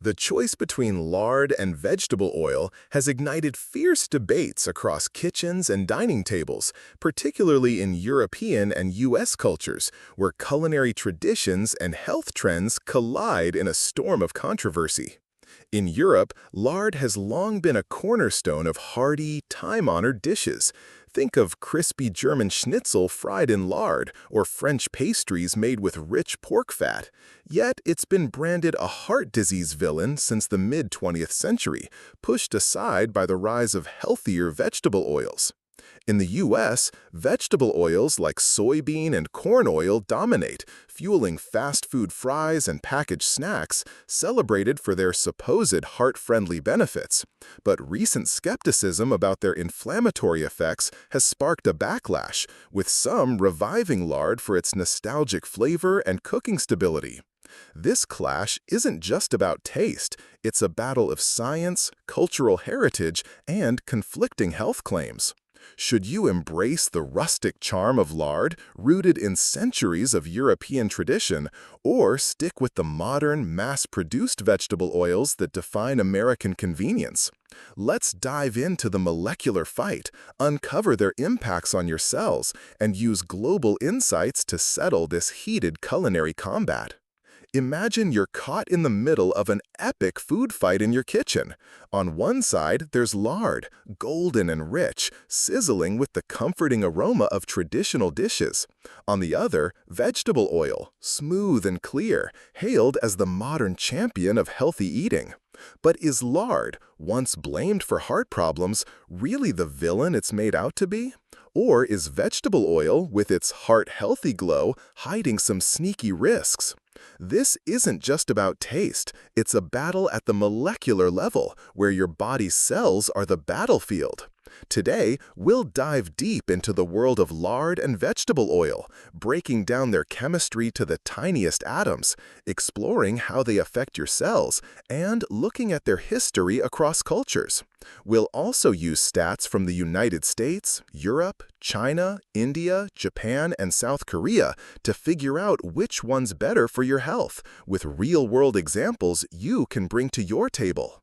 The choice between lard and vegetable oil has ignited fierce debates across kitchens and dining tables, particularly in European and U.S. cultures, where culinary traditions and health trends collide in a storm of controversy. In Europe, lard has long been a cornerstone of hearty, time-honored dishes. Think of crispy German schnitzel fried in lard or French pastries made with rich pork fat. Yet it's been branded a heart disease villain since the mid-20th century, pushed aside by the rise of healthier vegetable oils. In the U.S., vegetable oils like soybean and corn oil dominate, fueling fast food fries and packaged snacks, celebrated for their supposed heart-friendly benefits. But recent skepticism about their inflammatory effects has sparked a backlash, with some reviving lard for its nostalgic flavor and cooking stability. This clash isn't just about taste, it's a battle of science, cultural heritage, and conflicting health claims. Should you embrace the rustic charm of lard, rooted in centuries of European tradition, or stick with the modern, mass-produced vegetable oils that define American convenience? Let's dive into the molecular fight, uncover their impacts on your cells, and use global insights to settle this heated culinary combat. Imagine you're caught in the middle of an epic food fight in your kitchen. On one side, there's lard, golden and rich, sizzling with the comforting aroma of traditional dishes. On the other, vegetable oil, smooth and clear, hailed as the modern champion of healthy eating. But is lard, once blamed for heart problems, really the villain it's made out to be? Or is vegetable oil, with its heart-healthy glow, hiding some sneaky risks? This isn't just about taste, it's a battle at the molecular level, where your body's cells are the battlefield. Today, we'll dive deep into the world of lard and vegetable oil, breaking down their chemistry to the tiniest atoms, exploring how they affect your cells, and looking at their history across cultures. We'll also use stats from the United States, Europe, China, India, Japan, and South Korea to figure out which one's better for your health, with real-world examples you can bring to your table.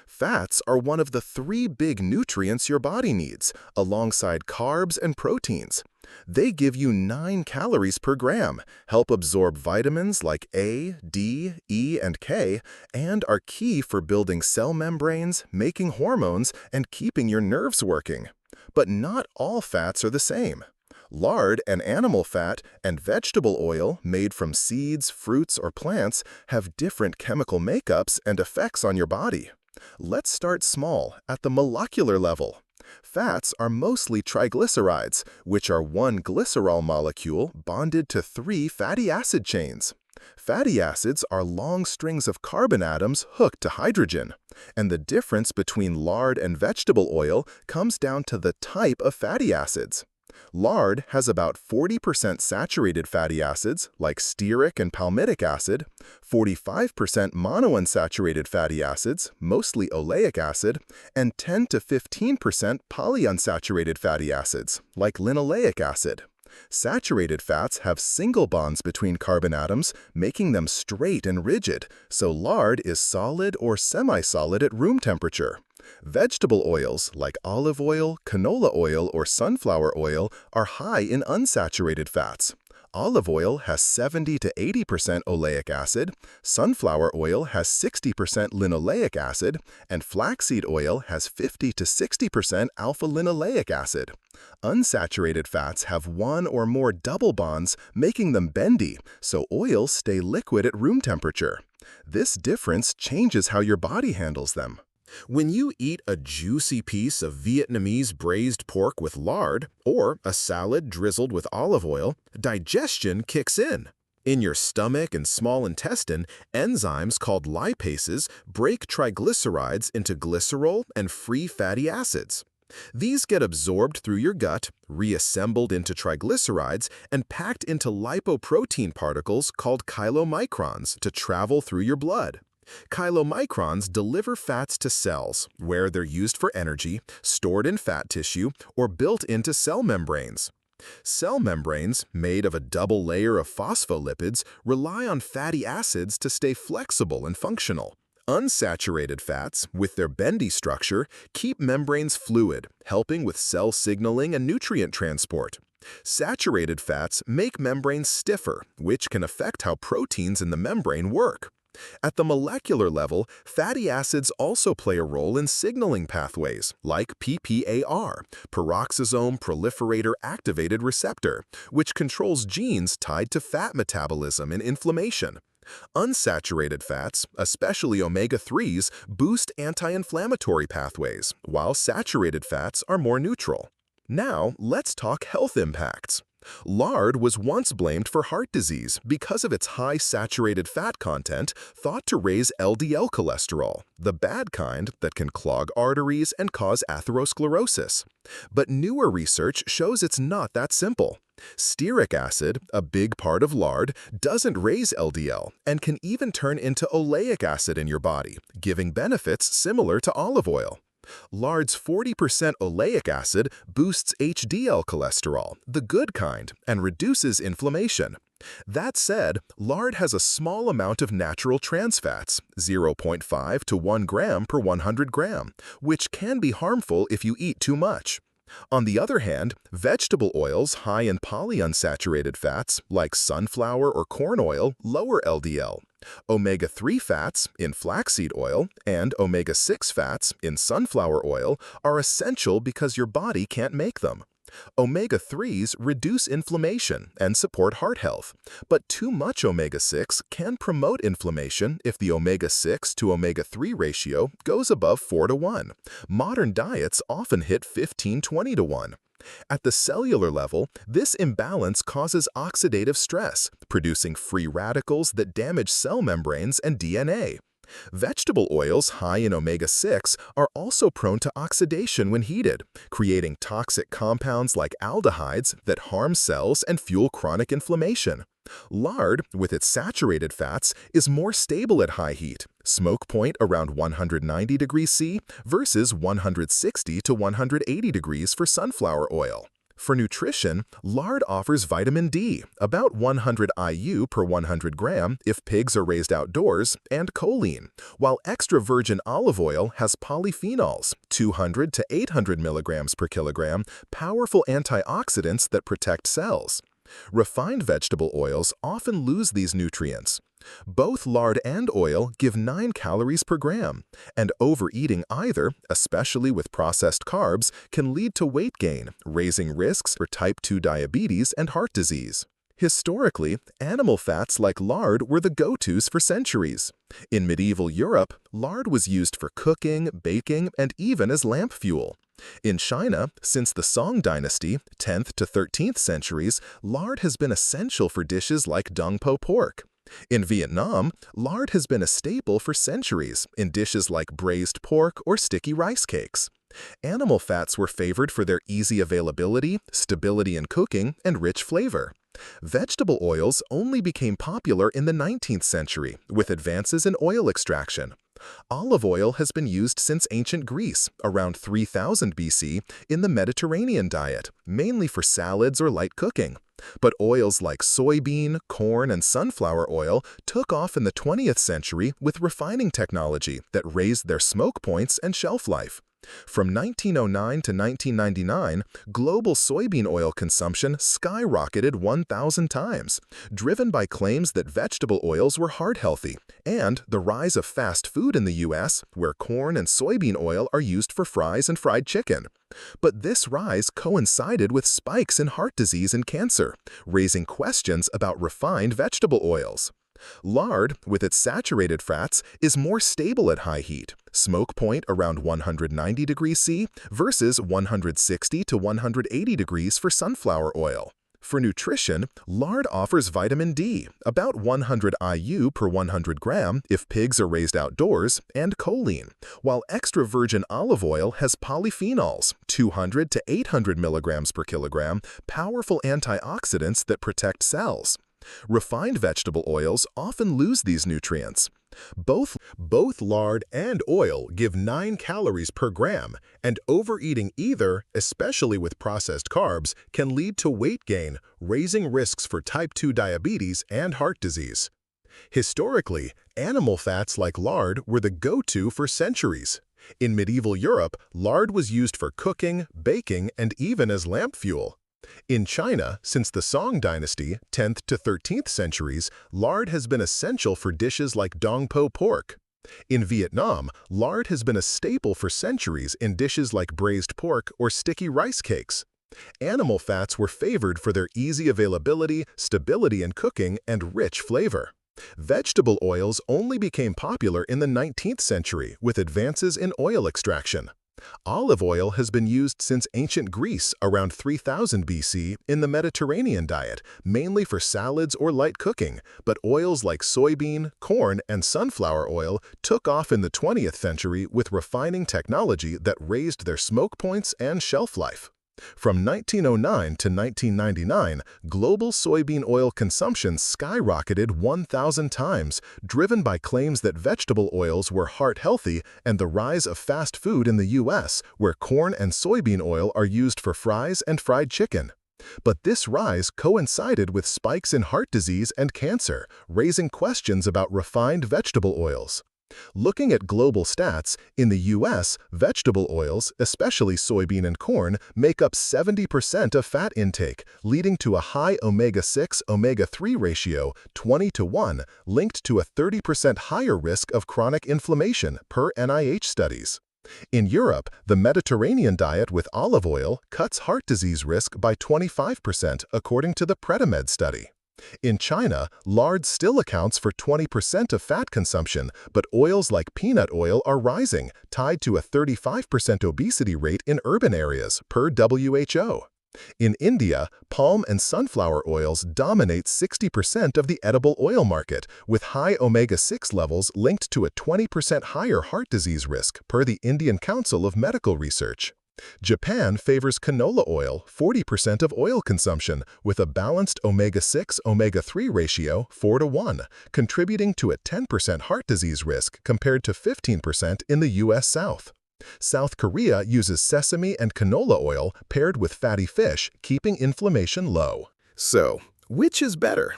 Fats are one of the 3 big nutrients your body needs, alongside carbs and proteins. They give you 9 calories per gram, help absorb vitamins like A, D, E, and K, and are key for building cell membranes, making hormones, and keeping your nerves working. But not all fats are the same. Lard and animal fat and vegetable oil made from seeds, fruits, or plants have different chemical makeups and effects on your body. Let's start small, at the molecular level. Fats are mostly triglycerides, which are one glycerol molecule bonded to 3 fatty acid chains. Fatty acids are long strings of carbon atoms hooked to hydrogen, and the difference between lard and vegetable oil comes down to the type of fatty acids. Lard has about 40% saturated fatty acids, like stearic and palmitic acid, 45% monounsaturated fatty acids, mostly oleic acid, and 10 to 15% polyunsaturated fatty acids, like linoleic acid. Saturated fats have single bonds between carbon atoms, making them straight and rigid, so lard is solid or semi-solid at room temperature. Vegetable oils like olive oil, canola oil, or sunflower oil are high in unsaturated fats. Olive oil has 70 to 80% oleic acid, sunflower oil has 60% linoleic acid, and flaxseed oil has 50 to 60% alpha-linoleic acid. Unsaturated fats have 1 or more double bonds, making them bendy, so oils stay liquid at room temperature. This difference changes how your body handles them. When you eat a juicy piece of Vietnamese braised pork with lard, or a salad drizzled with olive oil, digestion kicks in. In your stomach and small intestine, enzymes called lipases break triglycerides into glycerol and free fatty acids. These get absorbed through your gut, reassembled into triglycerides, and packed into lipoprotein particles called chylomicrons to travel through your blood. Chylomicrons deliver fats to cells, where they're used for energy, stored in fat tissue, or built into cell membranes. Cell membranes, made of a double layer of phospholipids, rely on fatty acids to stay flexible and functional. Unsaturated fats, with their bendy structure, keep membranes fluid, helping with cell signaling and nutrient transport. Saturated fats make membranes stiffer, which can affect how proteins in the membrane work. At the molecular level, fatty acids also play a role in signaling pathways, like PPAR, peroxisome proliferator activated receptor, which controls genes tied to fat metabolism and inflammation. Unsaturated fats, especially omega-3s, boost anti-inflammatory pathways, while saturated fats are more neutral. Now, let's talk health impacts. Lard was once blamed for heart disease because of its high saturated fat content, thought to raise LDL cholesterol, the bad kind that can clog arteries and cause atherosclerosis. But newer research shows it's not that simple. Stearic acid, a big part of lard, doesn't raise LDL and can even turn into oleic acid in your body, giving benefits similar to olive oil. Lard's 40% oleic acid boosts HDL cholesterol, the good kind, and reduces inflammation. That said, lard has a small amount of natural trans fats, 0.5 to 1 gram per 100 gram, which can be harmful if you eat too much. On the other hand, vegetable oils high in polyunsaturated fats, like sunflower or corn oil, lower LDL. Omega-3 fats in flaxseed oil and omega-6 fats in sunflower oil are essential because your body can't make them. Omega-3s reduce inflammation and support heart health, but too much omega-6 can promote inflammation if the omega-6 to omega-3 ratio goes above 4 to 1. Modern diets often hit 15-20 to 1. At the cellular level, this imbalance causes oxidative stress, producing free radicals that damage cell membranes and DNA. Vegetable oils high in omega-6 are also prone to oxidation when heated, creating toxic compounds like aldehydes that harm cells and fuel chronic inflammation. Lard, with its saturated fats, is more stable at high heat, smoke point around 190 degrees C versus 160 to 180 degrees for sunflower oil. For nutrition, lard offers vitamin D, about 100 IU per 100 gram if pigs are raised outdoors, and choline, while extra virgin olive oil has polyphenols, 200 to 800 milligrams per kilogram, powerful antioxidants that protect cells. Refined vegetable oils often lose these nutrients. Both lard and oil give 9 calories per gram, and overeating either, especially with processed carbs, can lead to weight gain, raising risks for type 2 diabetes and heart disease. Historically, animal fats like lard were the go-tos for centuries. In medieval Europe, lard was used for cooking, baking, and even as lamp fuel. In China, since the Song dynasty, 10th to 13th centuries, lard has been essential for dishes like dung po pork. In Vietnam, lard has been a staple for centuries in dishes like braised pork or sticky rice cakes. Animal fats were favored for their easy availability, stability in cooking, and rich flavor. Vegetable oils only became popular in the 19th century with advances in oil extraction. Olive oil has been used since ancient Greece, around 3000 BC, in the Mediterranean diet, mainly for salads or light cooking. But oils like soybean, corn, and sunflower oil took off in the 20th century with refining technology that raised their smoke points and shelf life. From 1909 to 1999, global soybean oil consumption skyrocketed 1,000 times, driven by claims that vegetable oils were heart-healthy, and the rise of fast food in the U.S., where corn and soybean oil are used for fries and fried chicken. But this rise coincided with spikes in heart disease and cancer, raising questions about refined vegetable oils. Lard, with its saturated fats, is more stable at high heat, smoke point around 190 degrees C versus 160 to 180 degrees for sunflower oil. For nutrition, lard offers vitamin D, about 100 IU per 100 gram if pigs are raised outdoors, and choline, while extra virgin olive oil has polyphenols, 200 to 800 milligrams per kilogram, powerful antioxidants that protect cells. Refined vegetable oils often lose these nutrients. Both lard and oil give 9 calories per gram, and overeating either, especially with processed carbs, can lead to weight gain, raising risks for type 2 diabetes and heart disease. Historically, animal fats like lard were the go-to for centuries. In medieval Europe, lard was used for cooking, baking, and even as lamp fuel. In China, since the Song dynasty, 10th to 13th centuries, lard has been essential for dishes like dong po pork. In Vietnam, lard has been a staple for centuries in dishes like braised pork or sticky rice cakes. Animal fats were favored for their easy availability, stability in cooking, and rich flavor. Vegetable oils only became popular in the 19th century with advances in oil extraction. Olive oil has been used since ancient Greece around 3000 BC in the Mediterranean diet, mainly for salads or light cooking, but oils like soybean, corn, and sunflower oil took off in the 20th century with refining technology that raised their smoke points and shelf life. From 1909 to 1999, global soybean oil consumption skyrocketed 1,000 times, driven by claims that vegetable oils were heart-healthy and the rise of fast food in the U.S., where corn and soybean oil are used for fries and fried chicken. But this rise coincided with spikes in heart disease and cancer, raising questions about refined vegetable oils. Looking at global stats, in the U.S., vegetable oils, especially soybean and corn, make up 70% of fat intake, leading to a high omega-6, omega-3 ratio, 20 to 1, linked to a 30% higher risk of chronic inflammation, per NIH studies. In Europe, the Mediterranean diet with olive oil cuts heart disease risk by 25%, according to the Predimed study. In China, lard still accounts for 20% of fat consumption, but oils like peanut oil are rising, tied to a 35% obesity rate in urban areas, per WHO. In India, palm and sunflower oils dominate 60% of the edible oil market, with high omega-6 levels linked to a 20% higher heart disease risk, per the Indian Council of Medical Research. Japan favors canola oil, 40% of oil consumption, with a balanced omega-6, omega-3 ratio, 4 to 1, contributing to a 10% heart disease risk compared to 15% in the U.S. South. South Korea uses sesame and canola oil paired with fatty fish, keeping inflammation low. So, which is better?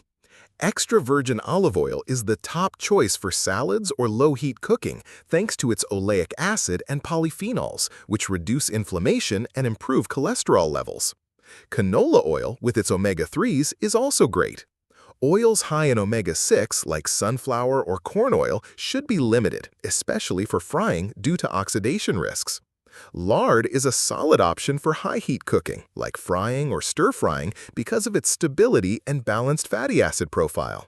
Extra virgin olive oil is the top choice for salads or low-heat cooking thanks to its oleic acid and polyphenols, which reduce inflammation and improve cholesterol levels. Canola oil, with its omega-3s, is also great. Oils high in omega-6, like sunflower or corn oil, should be limited, especially for frying due to oxidation risks. Lard is a solid option for high-heat cooking, like frying or stir-frying, because of its stability and balanced fatty acid profile.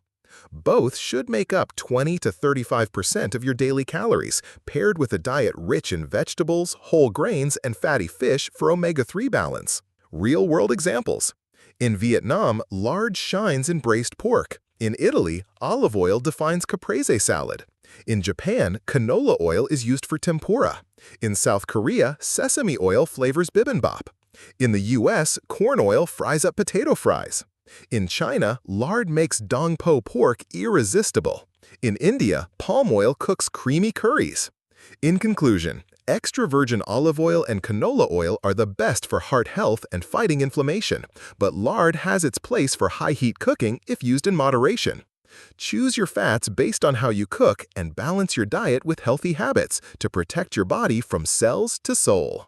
Both should make up 20 to 35% of your daily calories, paired with a diet rich in vegetables, whole grains, and fatty fish for omega-3 balance. Real-world examples. In Vietnam, lard shines in braised pork. In Italy, olive oil defines caprese salad. In Japan, canola oil is used for tempura. In South Korea, sesame oil flavors bibimbap. In the U.S., corn oil fries up potato fries. In China, lard makes dong po pork irresistible. In India, palm oil cooks creamy curries. In conclusion, extra virgin olive oil and canola oil are the best for heart health and fighting inflammation, but lard has its place for high-heat cooking if used in moderation. Choose your fats based on how you cook and balance your diet with healthy habits to protect your body from cells to soul.